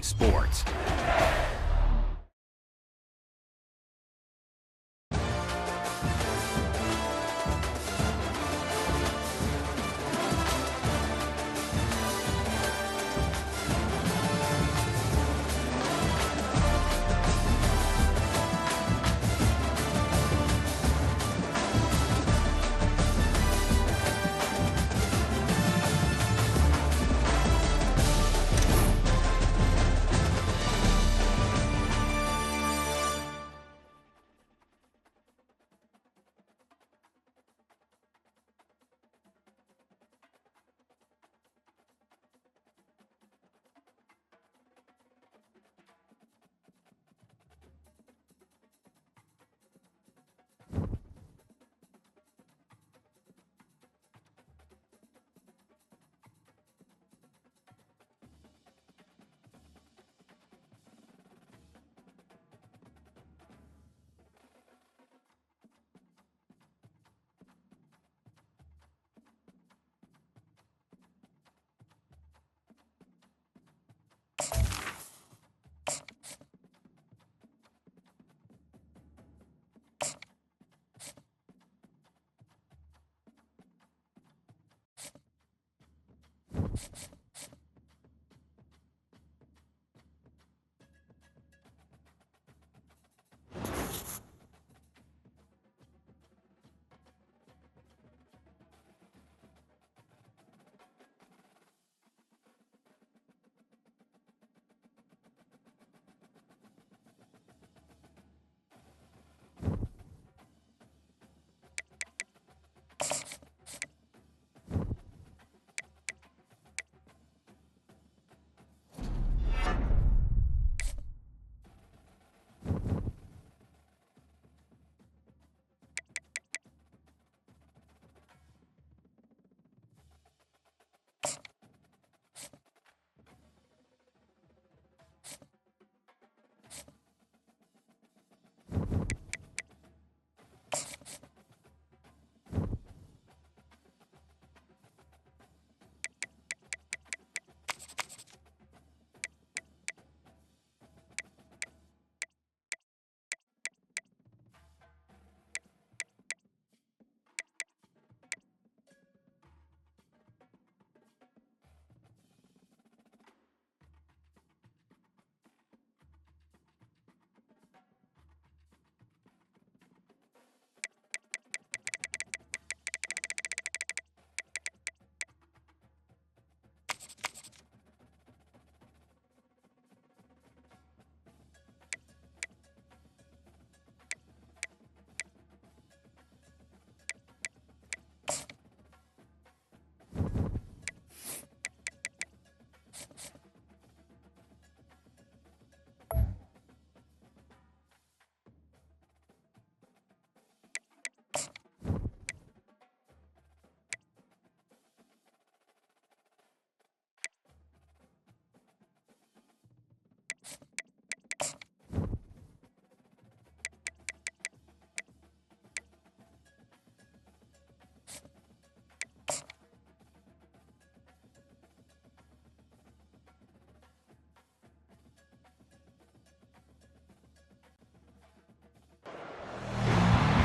Sports.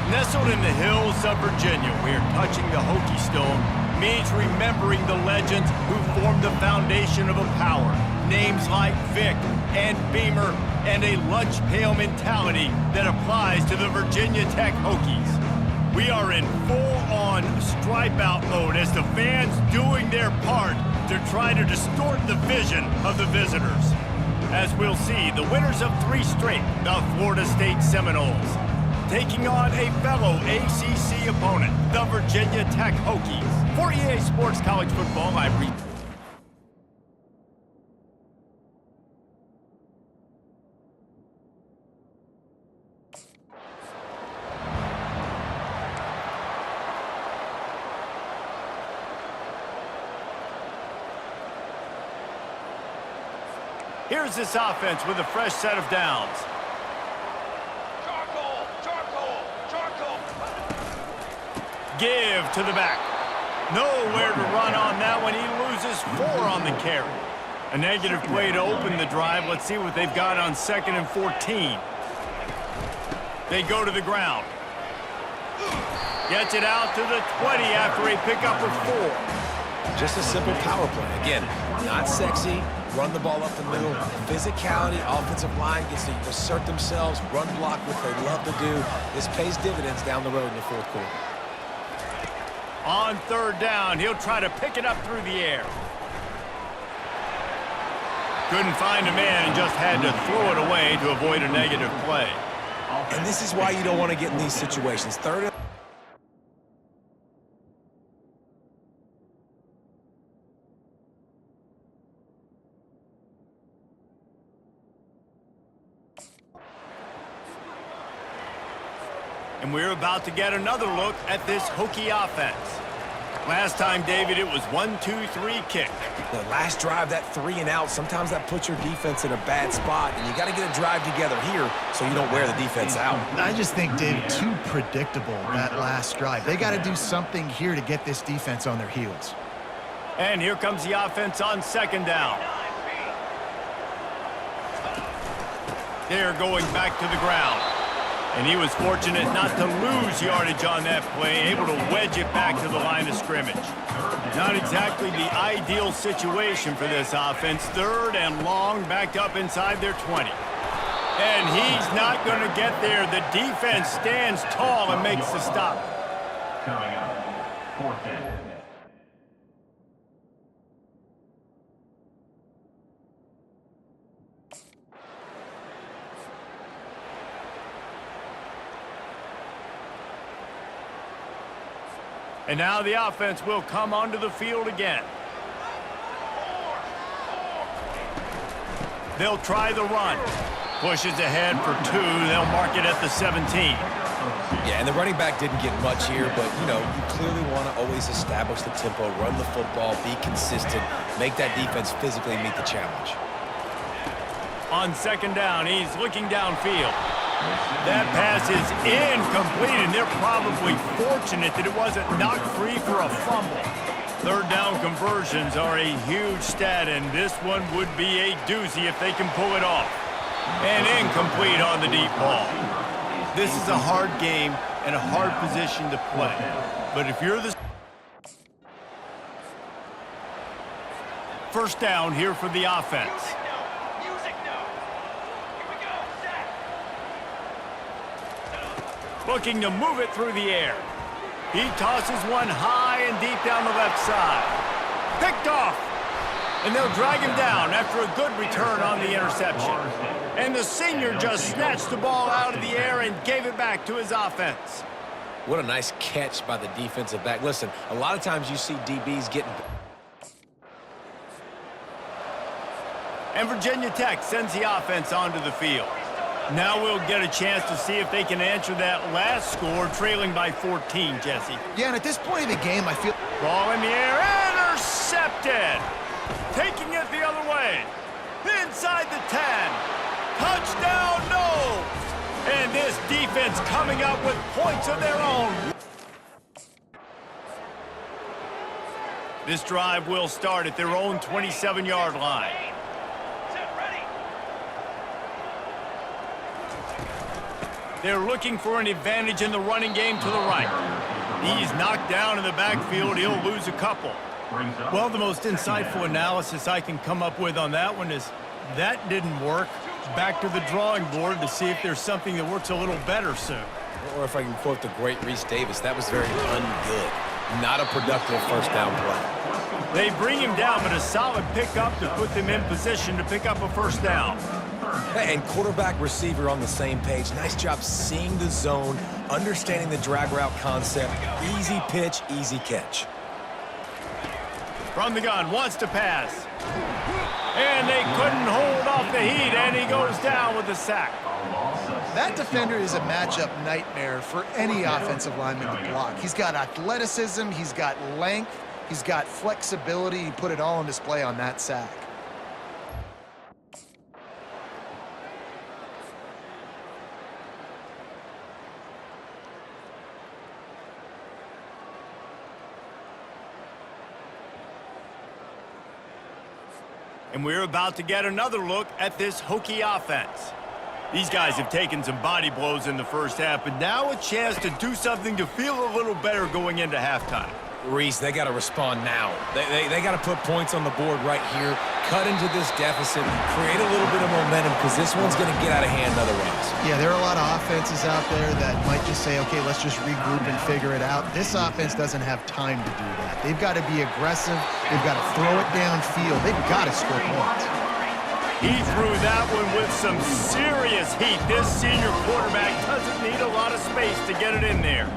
Nestled in the hills of Virginia, we are touching the Hokie Stone, means remembering the legends who formed the foundation of a power. Names like Vic and Beamer, and a lunch pail mentality that applies to the Virginia Tech Hokies. We are in full-on stripe-out mode as the fans doing their part to try to distort the vision of the visitors. As we'll see, the winners of 3 straight, the Florida State Seminoles, taking on a fellow ACC opponent, the Virginia Tech Hokies. For EA Sports College Football, I read. Here's this offense with a fresh set of downs. Give to the back. Nowhere to run on that one. He loses 4 on the carry. A negative play to open the drive. Let's see what they've got on 2nd and 14. They go to the ground. Gets it out to the 20 after a pickup of 4. Just a simple power play. Again, not sexy. Run the ball up the middle. Physicality, offensive line gets to assert themselves, run block, what they love to do. This pays dividends down the road in the 4th quarter. On 3rd down, he'll try to pick it up through the air. Couldn't find a man and just had to throw it away to avoid a negative play. And this is why you don't want to get in these situations. 3rd and we're about to get another look at this Hokie offense. Last time, David, it was 1-2-3 kick. The last drive, that 3 and out, sometimes that puts your defense in a bad spot, and you got to get a drive together here so you don't wear the defense out. I just think, Dave, too predictable, that last drive. They got to do something here to get this defense on their heels. And here comes the offense on 2nd down. They're going back to the ground. And he was fortunate not to lose yardage on that play, able to wedge it back to the line of scrimmage. Not exactly the ideal situation for this offense. 3rd and long, backed up inside their 20. And he's not going to get there. The defense stands tall and makes the stop. Coming up, 4th down. And now the offense will come onto the field again. They'll try the run. Pushes ahead for 2. They'll mark it at the 17. Yeah, and the running back didn't get much here, but, you know, you clearly want to always establish the tempo, run the football, be consistent, make that defense physically meet the challenge. On 2nd down, he's looking downfield. That pass is incomplete, and they're probably fortunate that it wasn't knocked free for a fumble. 3rd down conversions are a huge stat, and this one would be a doozy if they can pull it off. And incomplete on the deep ball. This is a hard game and a hard position to play. But if you're the 1st down here for the offense. Looking to move it through the air. He tosses one high and deep down the left side. Picked off. And they'll drag him down after a good return on the interception. And the senior just snatched the ball out of the air and gave it back to his offense. What a nice catch by the defensive back. Listen, a lot of times you see DBs getting... And Virginia Tech sends the offense onto the field. Now we'll get a chance to see if they can answer that last score, trailing by 14, Jesse. Yeah, and at this point of the game, I feel... Ball in the air, intercepted! Taking it the other way. Inside the 10. Touchdown, no! And this defense coming up with points of their own. This drive will start at their own 27-yard line. They're looking for an advantage in the running game to the right. He's knocked down in the backfield. He'll lose a couple. Well, the most insightful analysis I can come up with on that one is that didn't work. Back to the drawing board to see if there's something that works a little better soon. Or if I can quote the great Reese Davis, that was very ungood. Not a productive 1st down play. They bring him down, but a solid pickup to put them in position to pick up a 1st down. And quarterback receiver on the same page. Nice job seeing the zone, understanding the drag route concept. Easy pitch, easy catch. From the gun, wants to pass. And they couldn't hold off the heat, and he goes down with the sack. That defender is a matchup nightmare for any offensive lineman to block. He's got athleticism, he's got length, he's got flexibility. He put it all on display on that sack. And we're about to get another look at this Hokie offense. These guys have taken some body blows in the first half, but now a chance to do something to feel a little better going into halftime. Reese, they got to respond now. They got to put points on the board right here, cut into this deficit, create a little bit of momentum, because this one's going to get out of hand otherwise. Yeah, there are a lot of offenses out there that might just say, okay, let's just regroup and figure it out. This offense doesn't have time to do that. They've got to be aggressive. They've got to throw it downfield. They've got to score points. He threw that one with some serious heat. This senior quarterback doesn't need a lot of space to get it in there.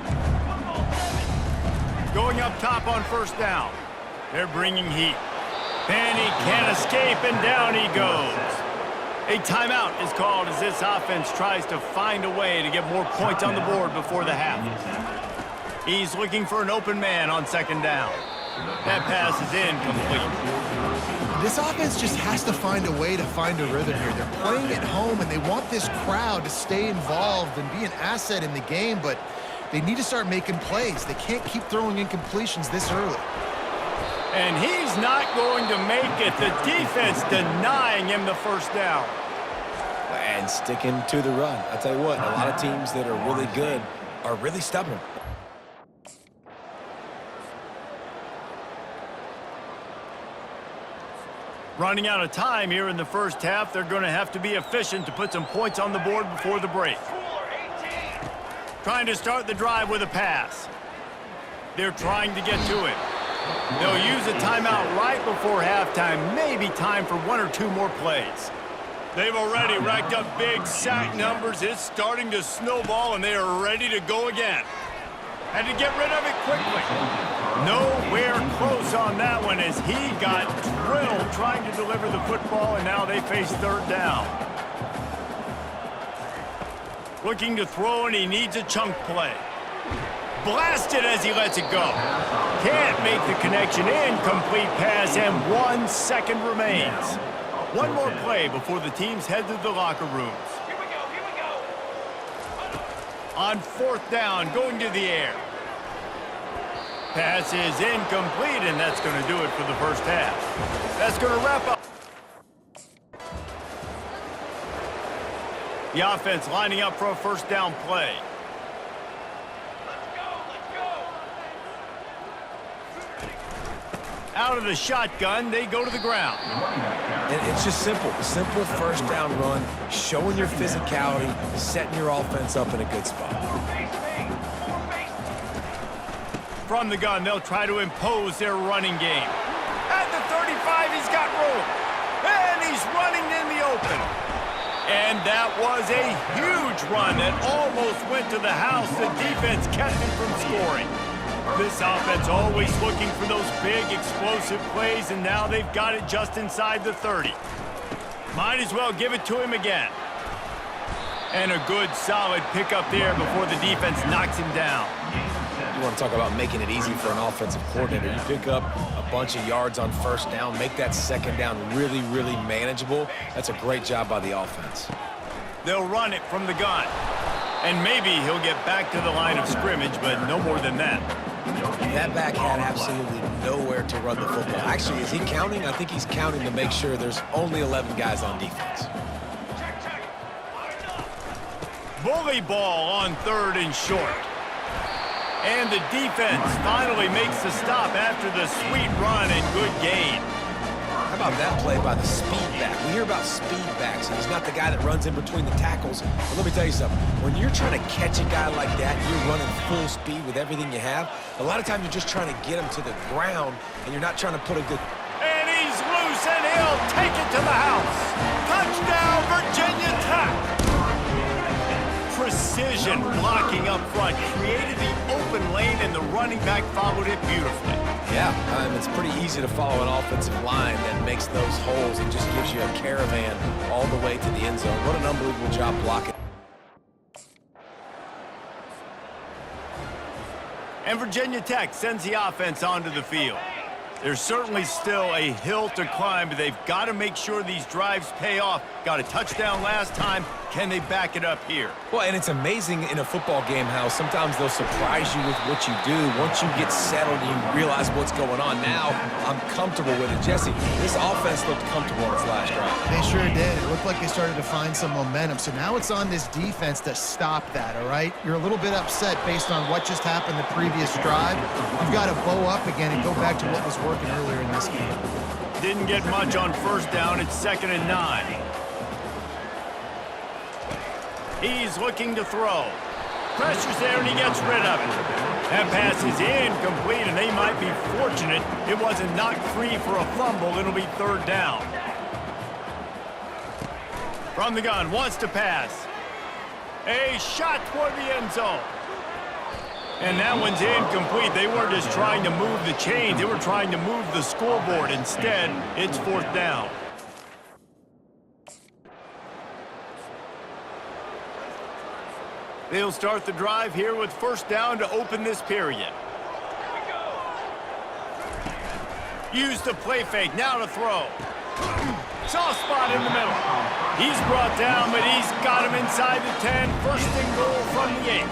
Going up top on first down. They're bringing heat. And he can't escape, and down he goes. A timeout is called as this offense tries to find a way to get more points on the board before the half. He's looking for an open man on second down. That pass is incomplete. This offense just has to find a way to find a rhythm here. They're playing at home, and they want this crowd to stay involved and be an asset in the game, but they need to start making plays. They can't keep throwing incompletions this early. And he's not going to make it. The defense denying him the first down. And sticking to the run. I tell you what, a lot of teams that are really good are really stubborn. Running out of time here in the first half, they're going to have to be efficient to put some points on the board before the break. Trying to start the drive with a pass. They're trying to get to it. They'll use a timeout right before halftime, maybe time for one or two more plays. They've already racked up big sack numbers. It's starting to snowball, and they are ready to go again. Had to get rid of it quickly. Nowhere close on that one as he got drilled trying to deliver the football, and now they face third down. Looking to throw, and he needs a chunk play. Blasted as he lets it go. Can't make the connection. Incomplete pass, and 1 second remains. One more play before the teams head to the locker rooms. Here we go. On fourth down, going to the air. Pass is incomplete, and that's going to do it for the first half. That's going to wrap up. The offense lining up for a first down play. Out of the shotgun, they go to the ground. And it's just simple. Simple first down run, showing your physicality, setting your offense up in a good spot. From the gun, they'll try to impose their running game. At the 35, he's got room. And he's running in the open. And that was a huge run that almost went to the house. The defense kept him from scoring. This offense always looking for those big, explosive plays, and now they've got it just inside the 30. Might as well give it to him again. And a good, solid pickup there before the defense knocks him down. You want to talk about making it easy for an offensive coordinator. You pick up a bunch of yards on first down, make that second down really, really manageable. That's a great job by the offense. They'll run it from the gun. And maybe he'll get back to the line of scrimmage, but no more than that. That back had absolutely nowhere to run the football. Actually, is he counting? I think he's counting to make sure there's only 11 guys on defense. Bully ball on third and short. And the defense finally makes the stop after the sweet run and good gain. How about that play by the speed back? We hear about speed backs, and he's not the guy that runs in between the tackles. But let me tell you something. When you're trying to catch a guy like that, you're running full speed with everything you have. A lot of times you're just trying to get him to the ground, and you're not trying to put a good... And he's loose, and he'll take it to the house. Touchdown, Virginia Tech. Precision blocking up front created the open lane, and the running back followed it beautifully. Yeah, it's pretty easy to follow an offensive line that makes those holes and just gives you a caravan all the way to the end zone. What an unbelievable job blocking. And Virginia Tech sends the offense onto the field. There's certainly still a hill to climb, but they've got to make sure these drives pay off. Got a touchdown last time, Can they back it up here? Well, and it's amazing in a football game how sometimes they'll surprise you with what you do. Once you get settled and you realize what's going on, now I'm comfortable with it. Jesse, this offense looked comfortable in its last drive. They sure did. It looked like they started to find some momentum. So now it's on this defense to stop that, all right? You're a little bit upset based on what just happened the previous drive. You've got to bow up again and go back to what was working earlier in this game. Didn't get much on first down. It's 2nd and 9. He's looking to throw. Pressure's there, and he gets rid of it. That pass is incomplete, and they might be fortunate it wasn't knocked free for a fumble. It'll be 3rd down. From the gun, wants to pass. A shot toward the end zone. And that one's incomplete. They weren't just trying to move the chains. They were trying to move the scoreboard. Instead, it's 4th down. They'll start the drive here with 1st down to open this period. Use the play fake. Now to throw. Soft spot in the middle. He's brought down, but he's got him inside the 10. 1st and goal from the 8.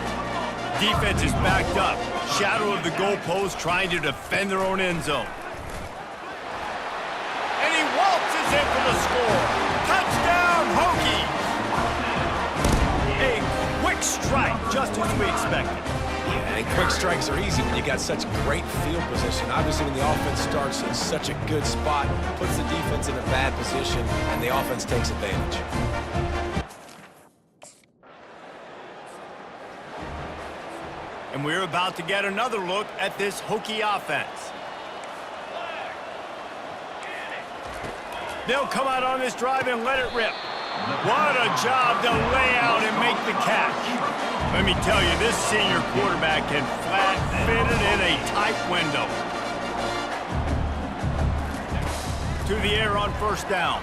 Defense is backed up. Shadow of the goalpost trying to defend their own end zone. And he waltzes in for the score. Touchdown, Hokies! A quick strike, just as we expected. Yeah, and quick strikes are easy when you got such great field position. Obviously, when the offense starts in such a good spot, puts the defense in a bad position, and the offense takes advantage. And we're about to get another look at this Hokie offense. They'll come out on this drive and let it rip. What a job to lay out and make the catch. Let me tell you, this senior quarterback can flat fit it in a tight window. To the air on 1st down.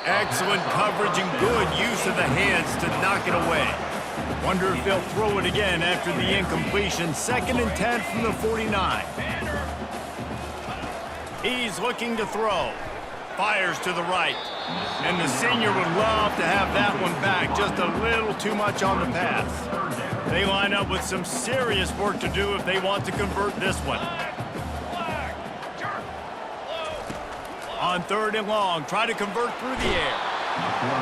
Excellent coverage and good use of the hands to knock it away. Wonder if they'll throw it again after the incompletion. 2nd and 10 from the 49. He's looking to throw. Fires to the right. And the senior would love to have that one back. Just a little too much on the pass. They line up with some serious work to do if they want to convert this one. On 3rd and long, try to convert through the air.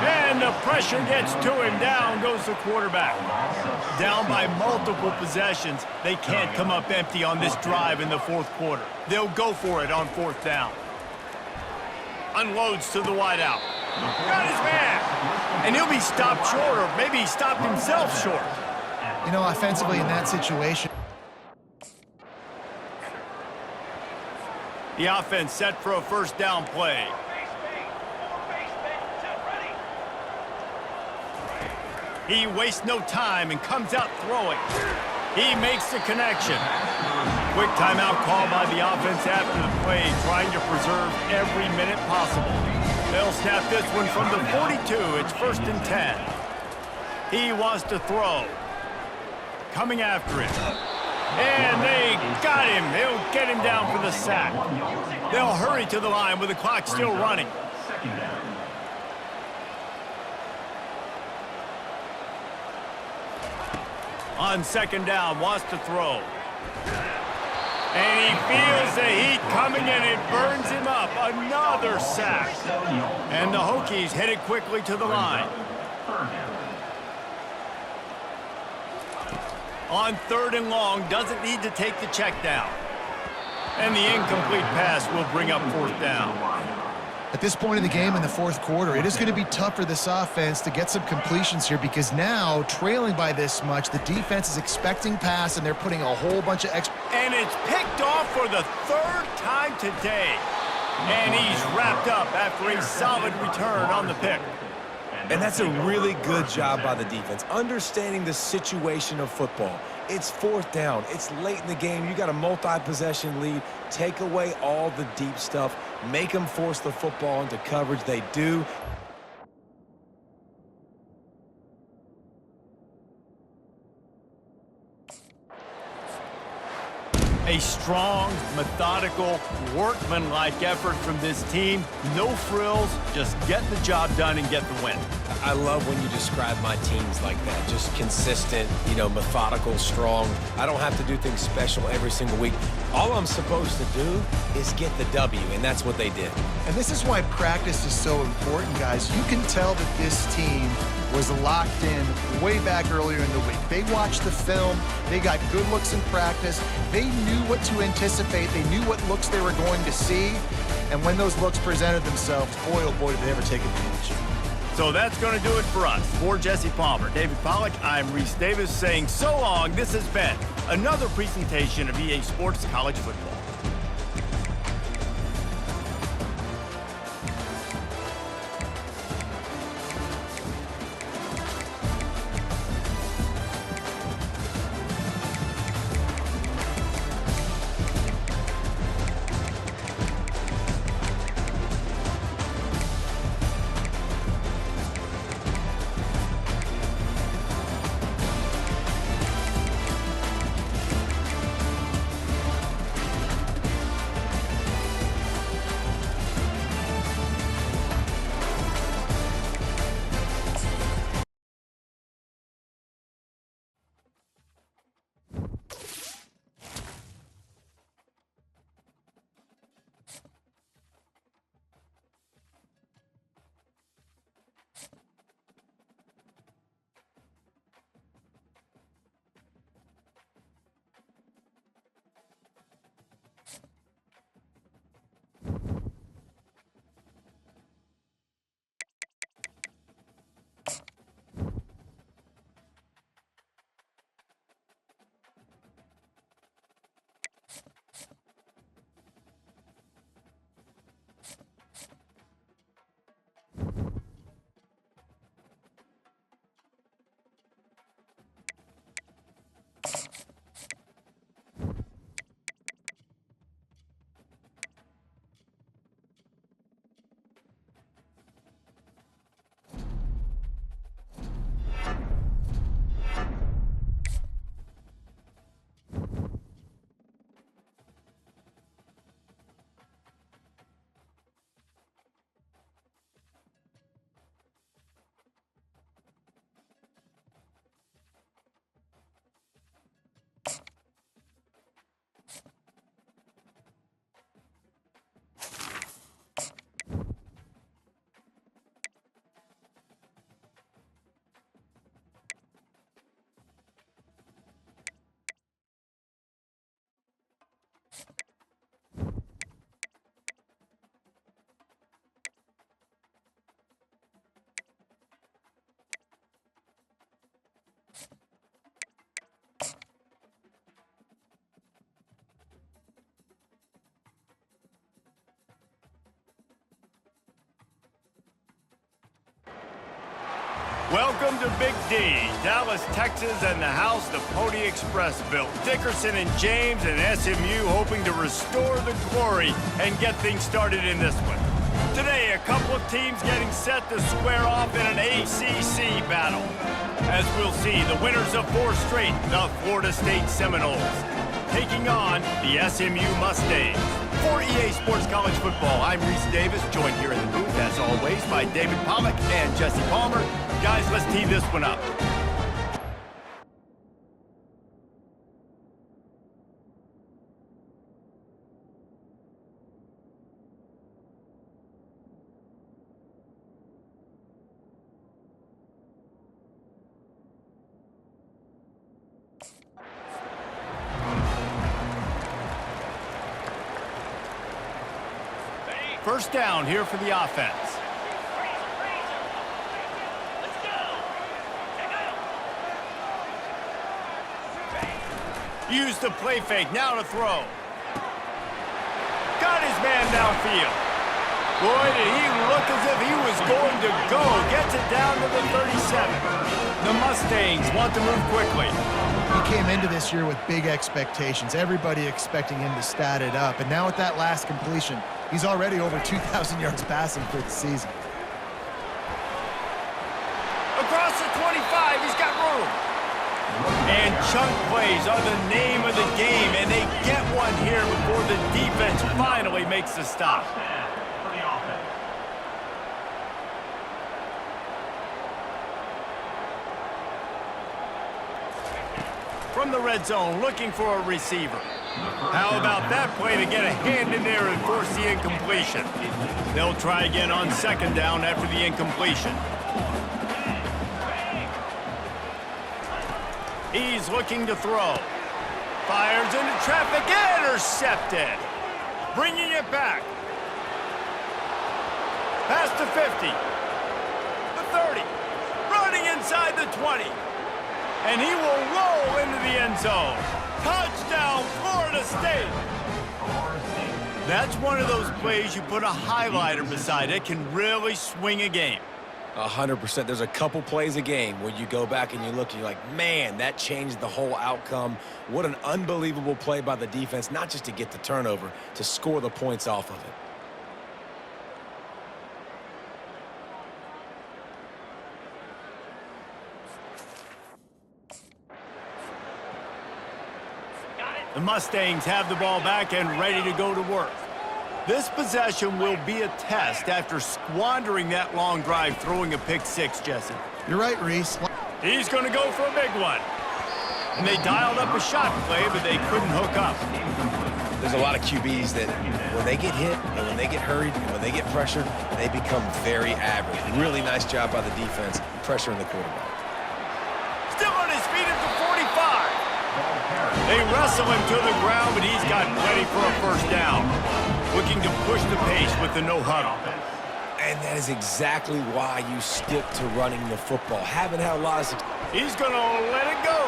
And the pressure gets to him. Down goes the quarterback. Down by multiple possessions. They can't come up empty on this drive in the 4th quarter. They'll go for it on 4th down. Unloads to the wideout. Got his man. And he'll be stopped short, or maybe he stopped himself short. You know, offensively in that situation, the offense set for a 1st down play. He wastes no time and comes out throwing. He makes the connection. Quick timeout call by the offense after the play, trying to preserve every minute possible. They'll snap this one from the 42. It's 1st and 10. He wants to throw. Coming after it. And they got him. They'll get him down for the sack. They'll hurry to the line with the clock still running. On 2nd down, wants to throw. And he feels the heat coming and it burns him up. Another sack. And the Hokies headed quickly to the line. On 3rd and long, doesn't need to take the check down. And the incomplete pass will bring up 4th down. at this point in the game in the 4th quarter, it is going to be tough for this offense to get some completions here because now, trailing by this much, the defense is expecting pass, and they're putting a whole bunch of extra. And it's picked off for the 3rd time today. And he's wrapped up after a solid return on the pick. And that's a really good job by the defense, understanding the situation of football. It's 4th down. It's late in the game. You got a multi-possession lead. Take away all the deep stuff. Make them force the football into coverage. They do. A strong, methodical, workmanlike effort from this team. No frills, just get the job done and get the win. I love when you describe my teams like that. Just consistent, methodical, strong. I don't have to do things special every single week. All I'm supposed to do is get the W, and that's what they did. And this is why practice is so important, guys. You can tell that this team was locked in way back earlier in the week. They watched the film. They got good looks in practice. They knew what to anticipate. They knew what looks they were going to see. And when those looks presented themselves, boy, oh boy, did they ever take advantage. So that's going to do it for us. For Jesse Palmer, David Pollack, I'm Reese Davis saying so long. This has been another presentation of EA Sports College Football. Welcome to Big D, Dallas, Texas, and the house the Pony Express built. Dickerson and James and SMU hoping to restore the glory and get things started in this one. Today, a couple of teams getting set to square off in an ACC battle. As we'll see, the winners of 4 straight, the Florida State Seminoles, taking on the SMU Mustangs. For EA Sports College Football, I'm Reese Davis, joined here in the booth, as always, by David Pollack and Jesse Palmer. Guys, let's tee this one up. First down here for the offense. Use the play fake, now to throw. Got his man downfield. Boy, did he look as if he was going to go. Gets it down to the 37. The Mustangs want to move quickly. He came into this year with big expectations. Everybody expecting him to stat it up. And now with that last completion, he's already over 2,000 yards passing for the season. Across the 25, he's got room. And chunk plays are the name of the game, and they get one here before the defense finally makes the stop. For the offense. From the red zone, looking for a receiver. How about that play to get a hand in there and force the incompletion? They'll try again on second down after the incompletion. He's looking to throw. Fires into traffic, intercepted. Bringing it back. Past the 50. The 30. Running inside the 20. And he will roll into the end zone. Touchdown, Florida State. That's one of those plays you put a highlighter beside. It can really swing a game. 100%. There's a couple plays a game where you go back and you look and you're like, man, that changed the whole outcome. What an unbelievable play by the defense, not just to get the turnover, to score the points off of it. The Mustangs have the ball back and ready to go to work. This possession will be a test after squandering that long drive throwing a pick six, Jesse. You're right, Reese. He's going to go for a big one. And they dialed up a shot play, but they couldn't hook up. There's a lot of QBs that when they get hit and when they get hurried and when they get pressured, they become very average. Really nice job by the defense pressuring the quarterback. Still on his feet at the 45. They wrestle him to the ground, but he's got plenty for a first down. Looking to push the pace with the no huddle. And that is exactly why you stick to running the football. Haven't had a lot of success. He's going to let it go.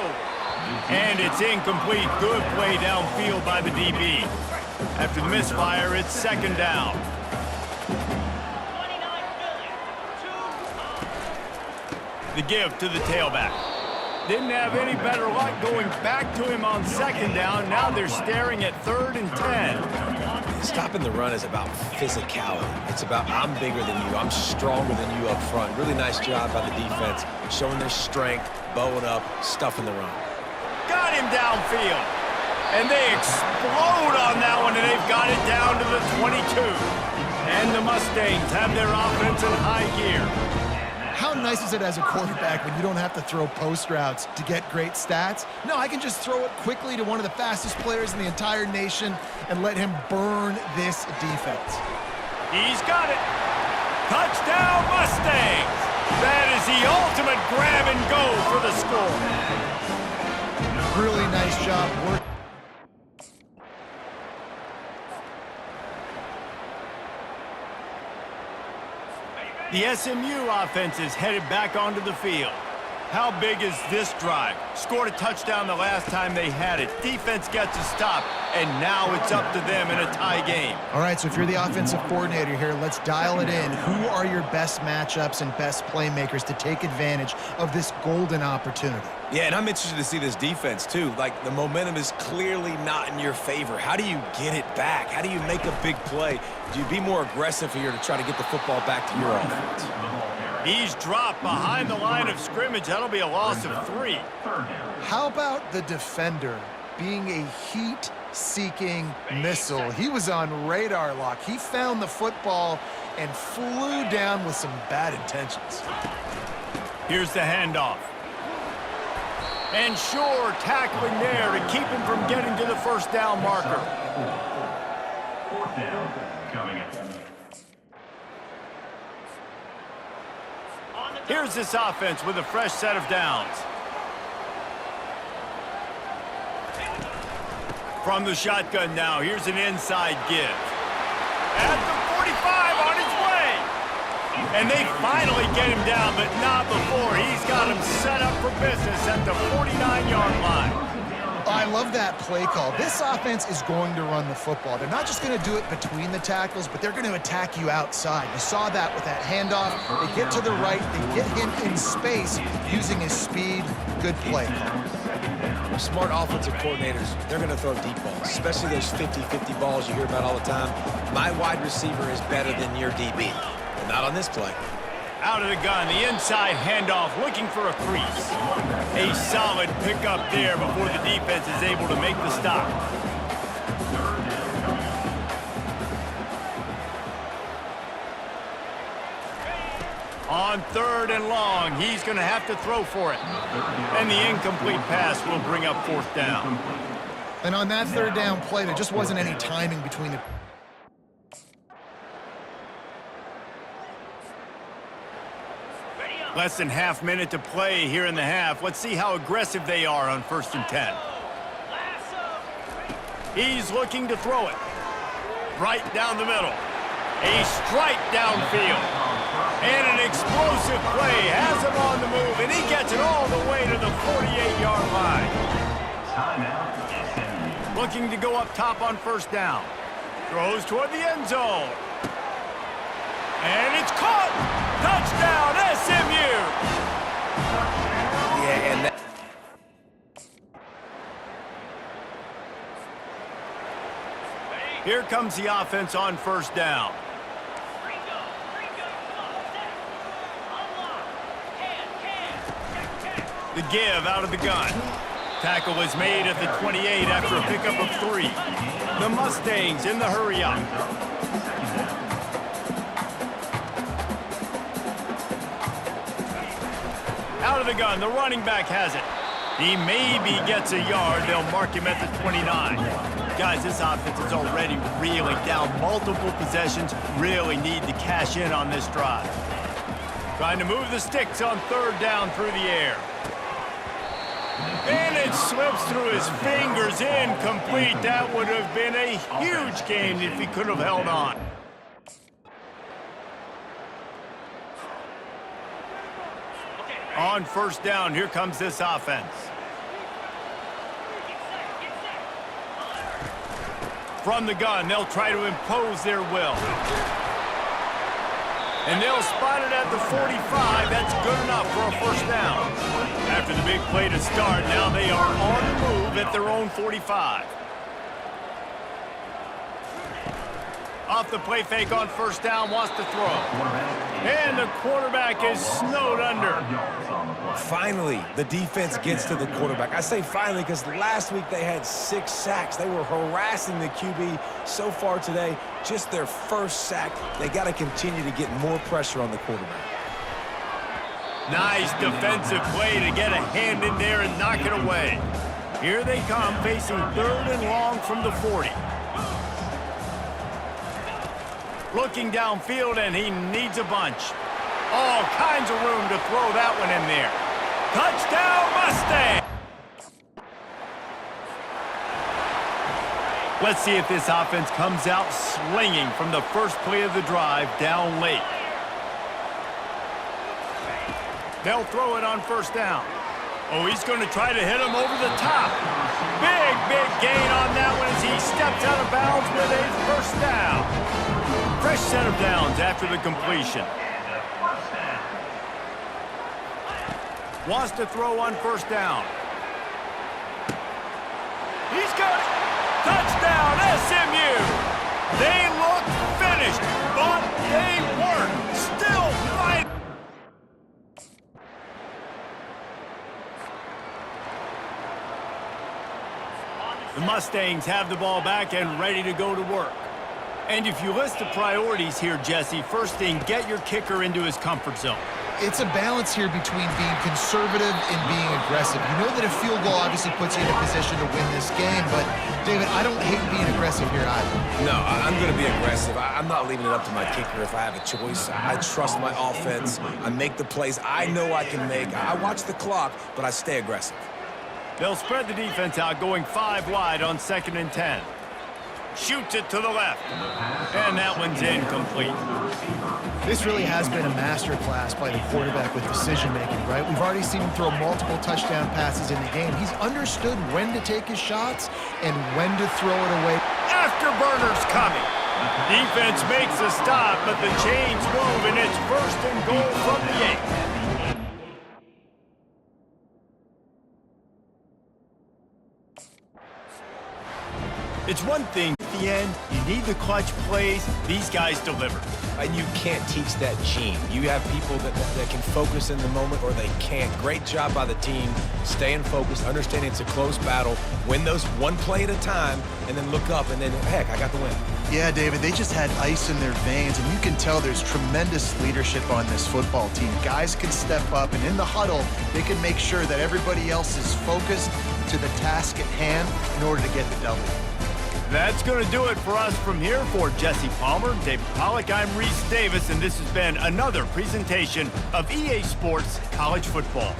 And it's incomplete. Good play downfield by the DB. After the misfire, it's second down. The give to the tailback. Didn't have any better luck going back to him on second down. Now they're staring at 3rd and 10. Stopping the run is about physicality. It's about I'm bigger than you, I'm stronger than you up front. Really nice job by the defense, showing their strength, bowing up, stuffing the run. Got him downfield. And they explode on that one, and they've got it down to the 22. And the Mustangs have their offense in high gear. How nice is it as a quarterback when you don't have to throw post routes to get great stats? No, I can just throw it quickly to one of the fastest players in the entire nation and let him burn this defense. He's got it. Touchdown, Mustangs. That is the ultimate grab and go for the score. Really nice job working. The SMU offense is headed back onto the field. How big is this drive? Scored a touchdown the last time they had it. Defense gets a stop, and now it's up to them in a tie game. All right, so if you're the offensive coordinator here, let's dial it in. Who are your best matchups and best playmakers to take advantage of this golden opportunity? Yeah, and I'm interested to see this defense, too. Like, the momentum is clearly not in your favor. How do you get it back? How do you make a big play? Do you be more aggressive here to try to get the football back to your offense? He's dropped behind the line of scrimmage. That'll be a loss of 3. How about the defender being a heat-seeking missile? He was on radar lock. He found the football and flew down with some bad intentions. Here's the handoff. And sure, tackling there to keep him from getting to the first down marker. 4th down coming up. Here's this offense with a fresh set of downs. From the shotgun now, here's an inside give. At the 45 on his way. And they finally get him down, but not before. He's got him set up for business at the 49-yard line. I love that play call. This offense is going to run the football. They're not just going to do it between the tackles, but they're going to attack you outside. You saw that with that handoff. They get to the right. They get him in space using his speed. Good play call. Smart offensive coordinators, they're going to throw deep balls, especially those 50-50 balls you hear about all the time. My wide receiver is better than your DB. But not on this play. Out of the gun, the inside handoff, looking for a crease. A solid pickup there before the defense is able to make the stop. On 3rd and long, he's going to have to throw for it. And the incomplete pass will bring up 4th down. And on that 3rd down play, there just wasn't any timing between the... Less than half minute to play here in the half. Let's see how aggressive they are on 1st and 10. He's looking to throw it. Right down the middle. A strike downfield. And an explosive play has him on the move, and he gets it all the way to the 48-yard line. Looking to go up top on 1st down. Throws toward the end zone. And it's caught! Touchdown, SMU! Yeah, and that... Here comes the offense on 1st down. The give out of the gun. Tackle was made at the 28 after a pickup of 3. The Mustangs in the hurry up. Out of the gun, the running back has it. He maybe gets a yard. They'll mark him at the 29. Guys, this offense is already reeling down multiple possessions. Really need to cash in on this drive. Trying to move the sticks on 3rd down through the air. And it slips through his fingers, incomplete. That would have been a huge gain if he could have held on. On 1st down, here comes this offense. From the gun, they'll try to impose their will. And they'll spot it at the 45. That's good enough for a 1st down. After the big play to start, now they are on the move at their own 45. Off the play fake on 1st down, wants to throw. And the quarterback is snowed under. Finally, the defense gets to the quarterback. I say finally because last week they had 6 sacks. They were harassing the QB so far today. Just their 1st sack. They got to continue to get more pressure on the quarterback. Nice defensive play to get a hand in there and knock it away. Here they come, facing 3rd and long from the 40. Looking downfield, and he needs a bunch. All kinds of room to throw that one in there. Touchdown, Mustang! Let's see if this offense comes out slinging from the first play of the drive down late. They'll throw it on 1st down. Oh, he's going to try to hit him over the top. Big gain on that one as he steps out of bounds with a 1st down. Fresh set of downs after the completion. Wants to throw on 1st down. He's got it. Touchdown, SMU. They look finished, but they weren't. Still fighting. The Mustangs have the ball back and ready to go to work. And if you list the priorities here, Jesse, first thing, get your kicker into his comfort zone. It's a balance here between being conservative and being aggressive. You know that a field goal obviously puts you in a position to win this game, but, David, I don't hate being aggressive here either. No, I'm going to be aggressive. I'm not leaving it up to my kicker if I have a choice. I trust my offense. I make the plays I know I can make. I watch the clock, but I stay aggressive. They'll spread the defense out, going 5 wide on 2nd and 10. Shoots it to the left. And that one's incomplete. This really has been a masterclass by the quarterback with decision-making, right? We've already seen him throw multiple touchdown passes in the game. He's understood when to take his shots and when to throw it away. Afterburners coming. Defense makes a stop, but the chains move, and it's 1st and goal from the 8. It's one thing at the end, you need the clutch plays, these guys deliver. And you can't teach that gene. You have people that can focus in the moment or they can't. Great job by the team, staying focused, understanding it's a close battle, win those one play at a time, and then look up and then, heck, I got the win. Yeah, David, they just had ice in their veins, and you can tell there's tremendous leadership on this football team. Guys can step up, and in the huddle, they can make sure that everybody else is focused to the task at hand in order to get the W. That's going to do it for us from here. For Jesse Palmer, David Pollack, I'm Reese Davis, and this has been another presentation of EA Sports College Football.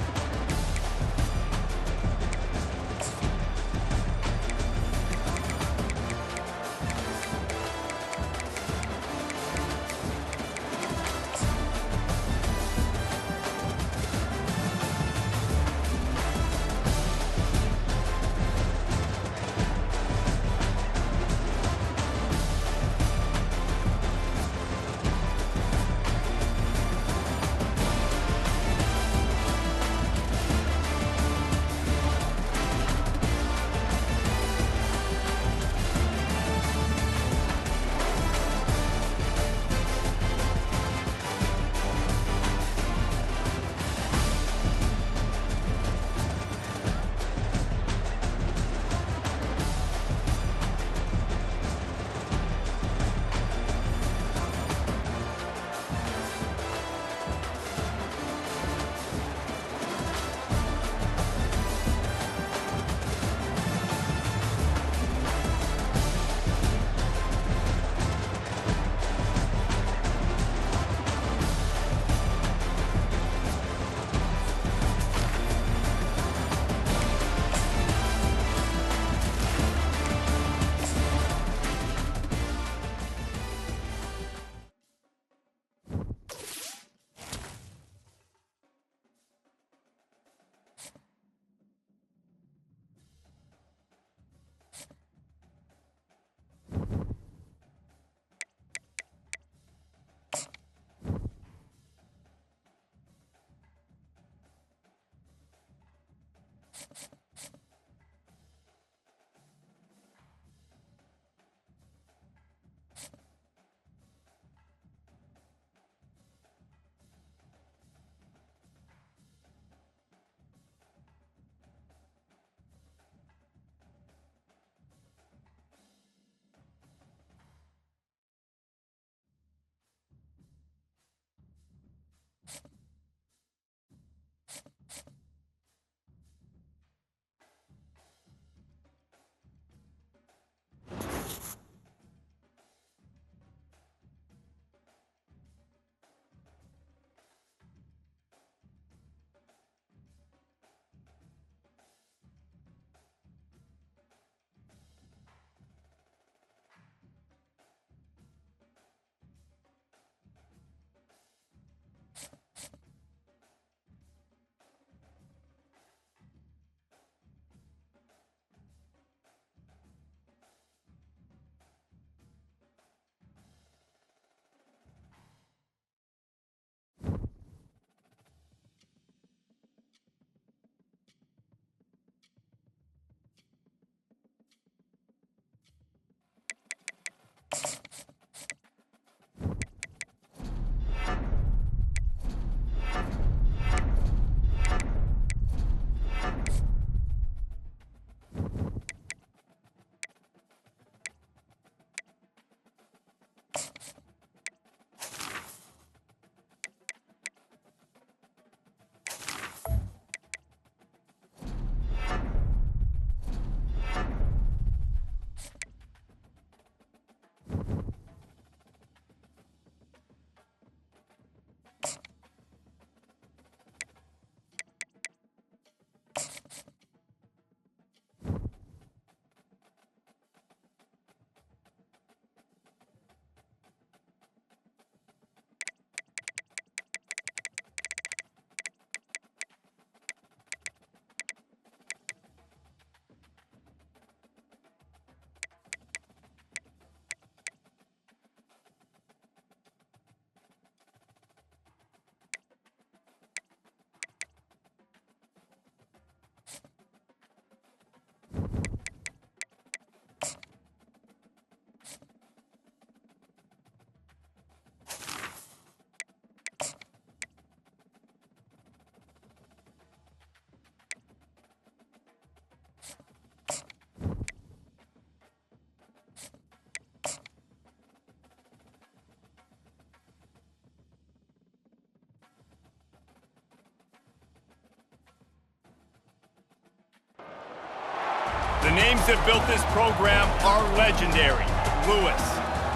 The names that built this program are legendary. Lewis,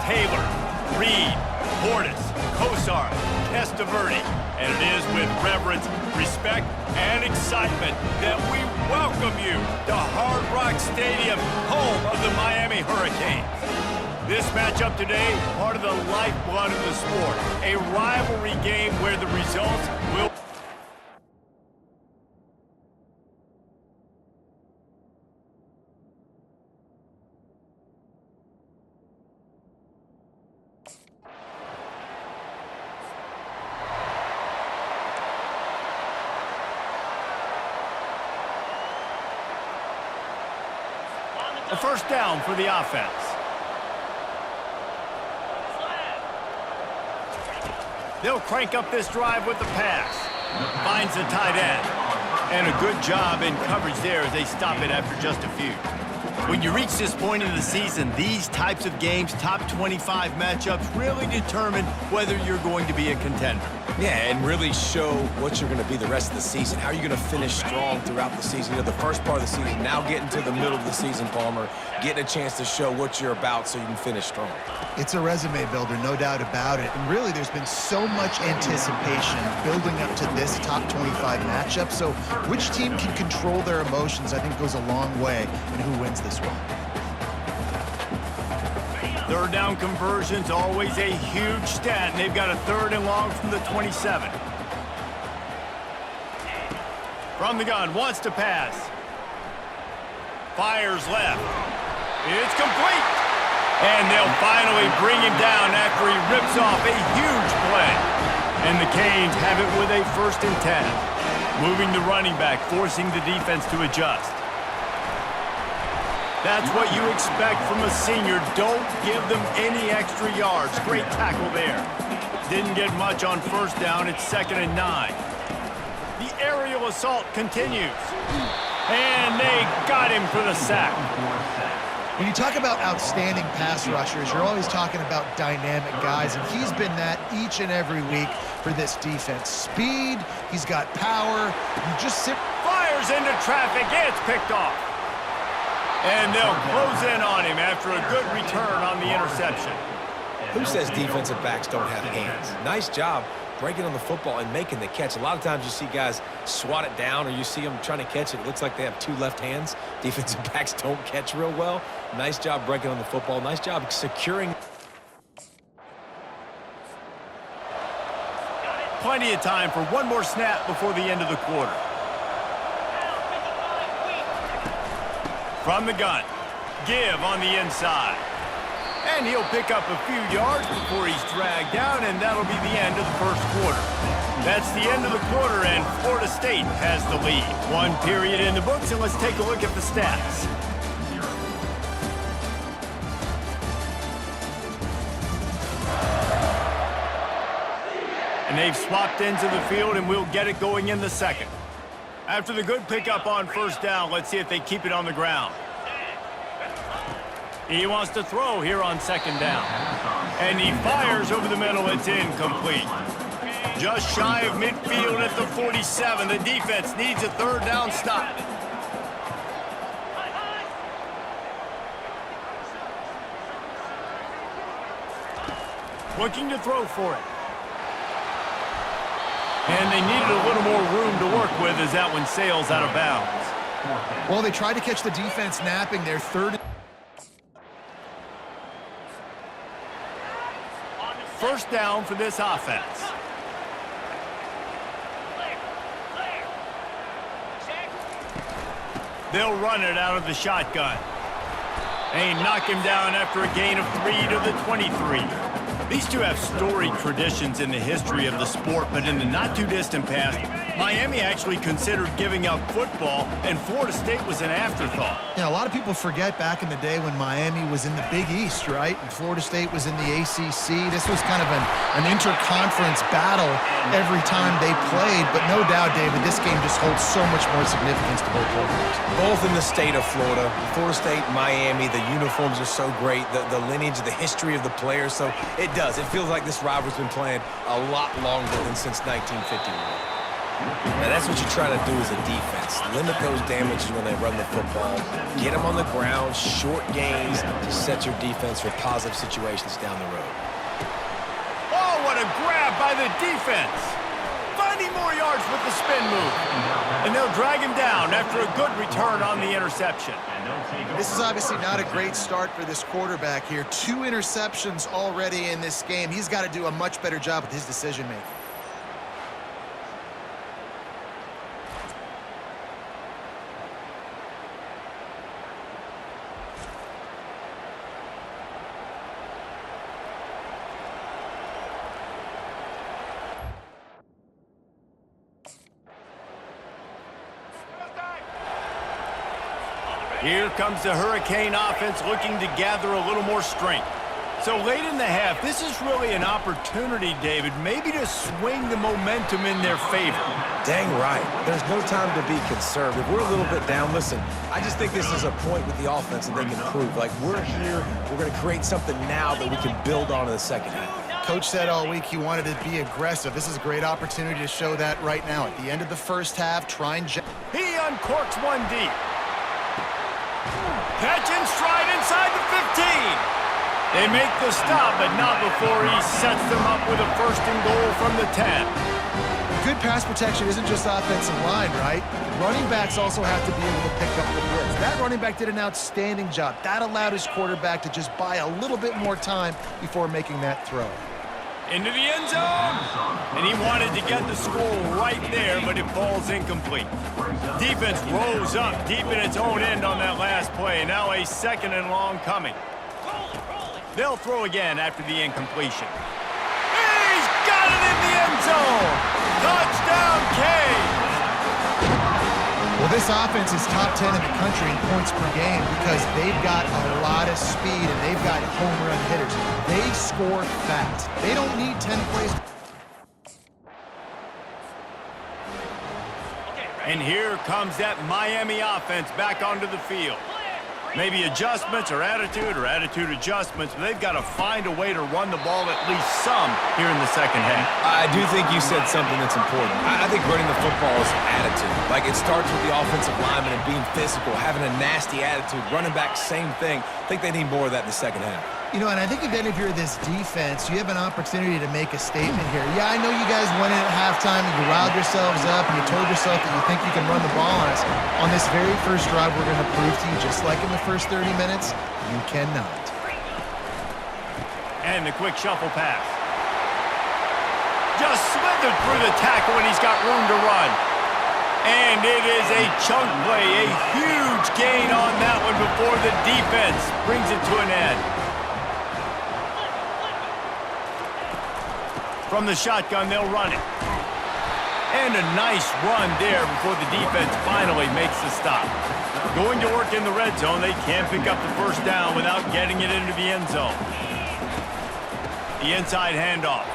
Taylor, Reed, Portis, Kosar, Testaverde. And it is with reverence, respect, and excitement that we welcome you to Hard Rock Stadium, home of the Miami Hurricanes. This matchup today, part of the lifeblood of the sport. A rivalry game where the results will... A first down for the offense. They'll crank up this drive with the pass. Finds the tight end. And a good job in coverage there as they stop it after just a few. When you reach this point in the season, these types of games, top 25 matchups, really determine whether you're going to be a contender. Yeah, and really show what you're going to be the rest of the season. How are you going to finish strong throughout the season? You know, the first part of the season, now getting to the middle of the season, Palmer, getting a chance to show what you're about so you can finish strong. It's a resume builder, no doubt about it. And really, there's been so much anticipation building up to this top 25 matchup. So which team can control their emotions, I think, goes a long way in who wins this one. Third down conversion's always a huge stat, and they've got a 3rd and long from the 27. From the gun, wants to pass. Fires left. It's complete. And they'll finally bring him down after he rips off a huge play. And the Canes have it with a 1st and 10. Moving the running back, forcing the defense to adjust. That's what you expect from a senior. Don't give them any extra yards. Great tackle there. Didn't get much on 1st down. It's 2nd and 9. The aerial assault continues. And they got him for the sack. When you talk about outstanding pass rushers, you're always talking about dynamic guys, and he's been that each and every week for this defense. Speed, he's got power. You just sit... Fires into traffic. It's picked off. And they'll close in on him after a good return on the interception. Who says defensive backs don't have hands? Nice job breaking on the football and making the catch. A lot of times you see guys swat it down or you see them trying to catch it. It looks like they have 2 left hands. Defensive backs don't catch real well. Nice job breaking on the football. Nice job securing. Plenty of time for one more snap before the end of the quarter. From the gun, give on the inside. And he'll pick up a few yards before he's dragged down, and that'll be the end of the 1st quarter. That's the end of the quarter, and Florida State has the lead. 1 period in the books, and let's take a look at the stats. And they've swapped into the field, and we'll get it going in the 2nd. After the good pickup on 1st down, let's see if they keep it on the ground. He wants to throw here on 2nd down. And he fires over the middle. It's incomplete. Just shy of midfield at the 47. The defense needs a 3rd down stop. Looking to throw for it. And they needed a little more room to work with as that one sails out of bounds. Well, they tried to catch the defense napping their 3rd. 1st down for this offense. They'll run it out of the shotgun. They knock him down after a gain of 3 to the 23. These two have storied traditions in the history of the sport, but in the not-too-distant past, Miami actually considered giving up football, and Florida State was an afterthought. Yeah, a lot of people forget back in the day when Miami was in the Big East, right? And Florida State was in the ACC. This was kind of an interconference battle every time they played, but no doubt, David, this game just holds so much more significance to both programs. Both in the state of Florida. Florida State, Miami, the uniforms are so great, the lineage, the history of the players, so it does. It feels like this rivalry's been playing a lot longer than since 1951. Now that's what you're trying to do as a defense. Limit those damages when they run the football. Get them on the ground, short gains to set your defense for positive situations down the road. Oh, what a grab by the defense. Finding more yards with the spin move. And they'll drag him down after a good return on the interception. This is obviously not a great start for this quarterback here. 2 interceptions already in this game. He's got to do a much better job with his decision-making. Here comes the Hurricane offense looking to gather a little more strength. So late in the half, this is really an opportunity, David, maybe to swing the momentum in their favor. Dang right. There's no time to be conservative. We're a little bit down. Listen, I just think this is a point with the offense that they can prove. Like, we're here, we're going to create something now that we can build on in the second half. Coach said all week he wanted to be aggressive. This is a great opportunity to show that right now. At the end of the first half, try and... He uncorks one deep. Catch in stride inside the 15. They make the stop, but not before he sets them up with a 1st and goal from the 10. Good pass protection isn't just offensive line, right? Running backs also have to be able to pick up the blitz. That running back did an outstanding job. That allowed his quarterback to just buy a little bit more time before making that throw. Into the end zone. And he wanted to get the score right there, but it falls incomplete. Defense rose up deep in its own end on that last play. Now a 2nd and long coming. They'll throw again after the incompletion. He's got it in the end zone. Touchdown, Cade. Well, this offense is top 10 in the country in points per game because they've got a lot of speed and they've got home run hitters. They score fast. They don't need 10 plays. And here comes that Miami offense back onto the field. Maybe adjustments or attitude adjustments, but they've got to find a way to run the ball at least some here in the second half. I do think you said something that's important. I think running the football is attitude. Like, it starts with the offensive lineman and being physical, having a nasty attitude. Running back, same thing. I think they need more of that in the second half. You know, and I think again, if you're this defense, you have an opportunity to make a statement here. Yeah, I know you guys went in at halftime and you riled yourselves up and you told yourself that you think you can run the ball on us. On this very first drive, we're going to prove to you, just like in the first 30 minutes, you cannot. And the quick shuffle pass. Just slithered through the tackle and he's got room to run. And it is a chunk play, a huge gain on that one before the defense brings it to an end. From the shotgun, they'll run it. And a nice run there before the defense finally makes the stop. Going to work in the red zone, they can't pick up the 1st down without getting it into the end zone. The inside handoff.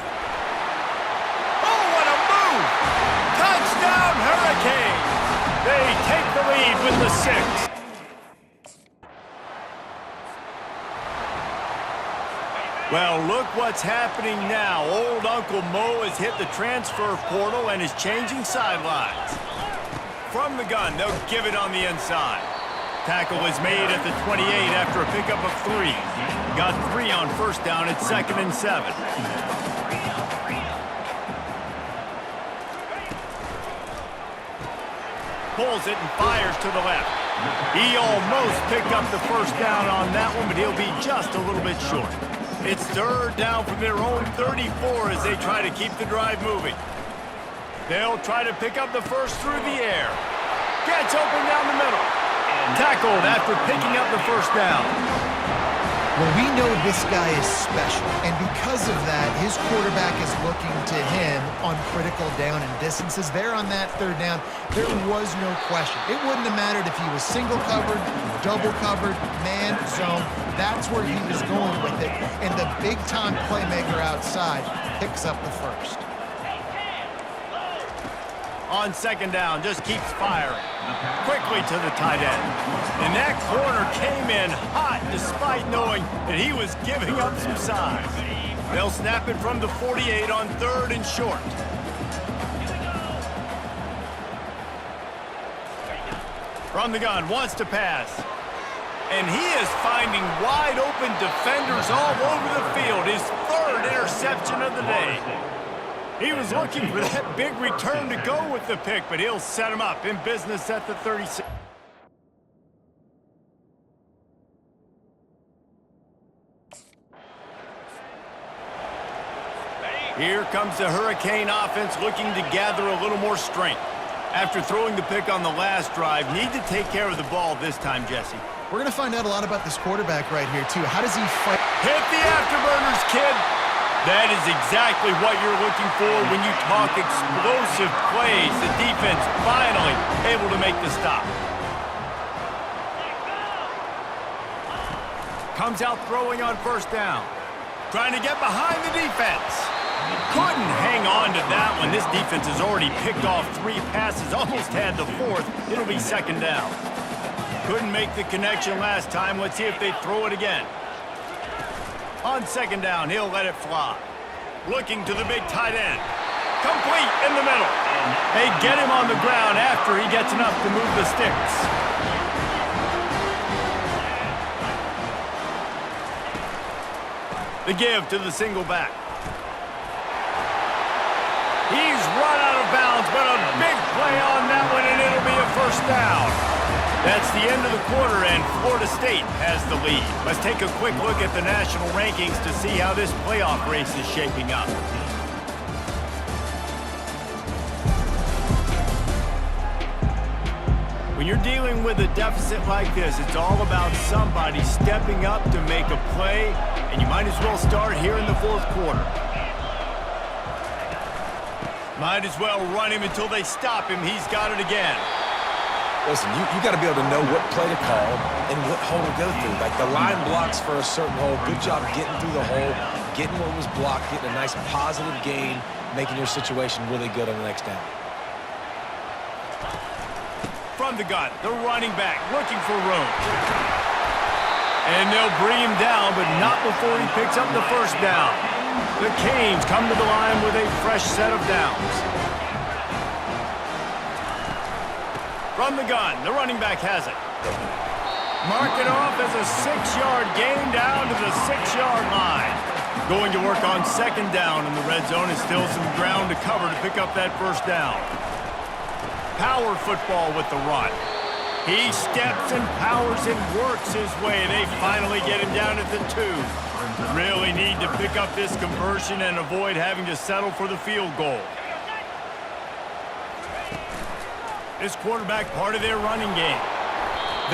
Oh, what a move! Touchdown, Hurricanes! They take the lead with the 6. Well, look what's happening now. Old Uncle Mo has hit the transfer portal and is changing sidelines. From the gun, they'll give it on the inside. Tackle is made at the 28 after a pickup of 3. Got 3 on 1st down at 2nd and 7. Pulls it and fires to the left. He almost picked up the 1st down on that one, but he'll be just a little bit short. It's 3rd down from their own 34 as they try to keep the drive moving. They'll try to pick up the 1st through the air. Gets open down the middle. Tackled after picking up the 1st down. Well, we know this guy is special, and because of that, his quarterback is looking to him on critical down and distances. There on that 3rd down, there was no question. It wouldn't have mattered if he was single covered, double covered, man, zone. That's where he was going with it, and the big-time playmaker outside picks up the 1st. On 2nd down, just keeps firing. Quickly to the tight end. And that corner came in hot despite knowing that he was giving up some size. They'll snap it from the 48 on 3rd and short. From the gun, wants to pass. And he is finding wide open defenders all over the field. His third interception of the day. He was looking for that big return to go with the pick, but he'll set him up in business at the 36. Here comes the Hurricane offense looking to gather a little more strength. After throwing the pick on the last drive, need to take care of the ball this time, Jesse. We're going to find out a lot about this quarterback right here, too. How does he fight? Hit the afterburners, kid. That is exactly what you're looking for when you talk explosive plays. The defense finally able to make the stop. Comes out throwing on first down. Trying to get behind the defense. Couldn't hang on to that one. This defense has already picked off 3 passes, almost had the 4th. It'll be second down. Couldn't make the connection last time. Let's see if they throw it again. On second down, he'll let it fly. Looking to the big tight end. Complete in the middle. They get him on the ground after he gets enough to move the sticks. The give to the single back. He's run out of bounds, but a big play on that one, and it'll be a first down. That's the end of the quarter, and Florida State has the lead. Let's take a quick look at the national rankings to see how this playoff race is shaping up. When you're dealing with a deficit like this, it's all about somebody stepping up to make a play, and you might as well start here in the 4th quarter. Might as well run him until they stop him. He's got it again. Listen, you got to be able to know what play to call and what hole to go through. Like the line blocks for a certain hole. Good job getting through the hole, getting what was blocked, getting a nice positive gain, making your situation really good on the next down. From the gun, the running back looking for room. And they'll bring him down, but not before he picks up the first down. The Canes come to the line with a fresh set of downs. From the gun, the running back has it. Mark it off as a 6-yard gain down to the 6-yard line. Going to work on second down in the red zone is still some ground to cover to pick up that first down. Power football with the run. He steps and powers and works his way. They finally get him down at the 2. Really need to pick up this conversion and avoid having to settle for the field goal. This quarterback part of their running game.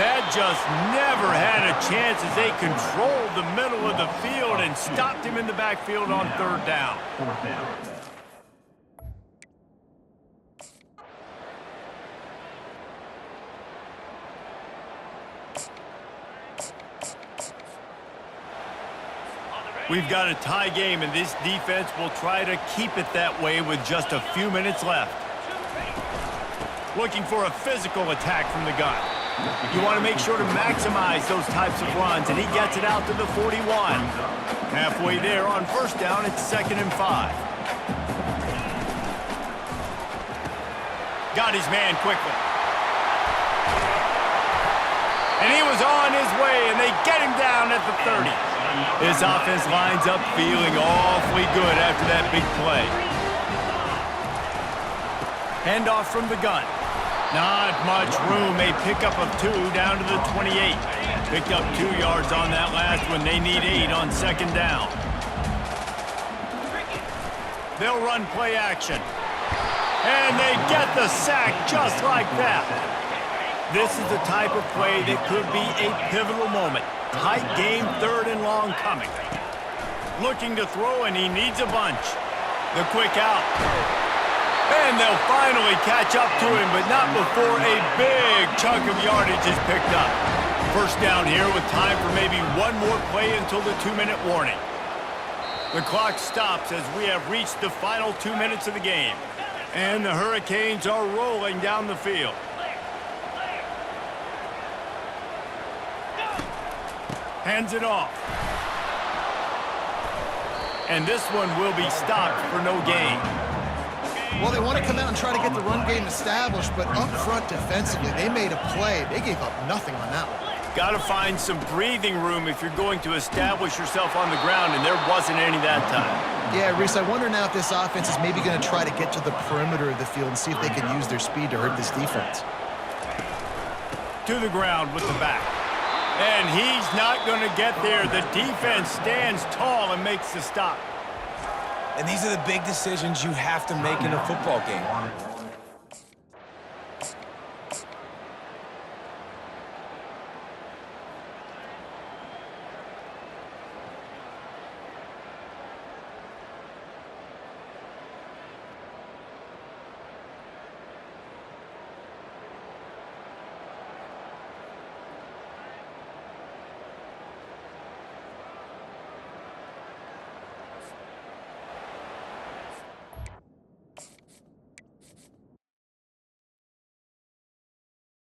That just never had a chance as they controlled the middle of the field and stopped him in the backfield on third down. 4th down. We've got a tie game, and this defense will try to keep it that way with just a few minutes left. Looking for a physical attack from the gun. You want to make sure to maximize those types of runs, and he gets it out to the 41. Halfway there on first down, it's 2nd and 5. Got his man quickly. And he was on his way, and they get him down at the 30. This offense lines up feeling awfully good after that big play. Handoff from the gun. Not much room. A pickup of 2 down to the 28. Picked up 2 yards on that last one. They need 8 on second down. They'll run play action. And they get the sack just like that. This is the type of play that could be a pivotal moment. Tight game, 3rd and long coming. Looking to throw, and he needs a bunch. The quick out. And they'll finally catch up to him, but not before a big chunk of yardage is picked up. First down here with time for maybe one more play until the 2-minute warning. The clock stops as we have reached the final 2 minutes of the game. And the Hurricanes are rolling down the field. Hands it off. And this one will be stopped for no gain. Well, they want to come out and try to get the run game established, but up front defensively, they made a play. They gave up nothing on that one. Got to find some breathing room if you're going to establish yourself on the ground, and there wasn't any that time. Yeah, Reese, I wonder now if this offense is maybe going to try to get to the perimeter of the field and see if they can use their speed to hurt this defense. To the ground with the back. And he's not going to get there. The defense stands tall and makes the stop. And these are the big decisions you have to make in a football game.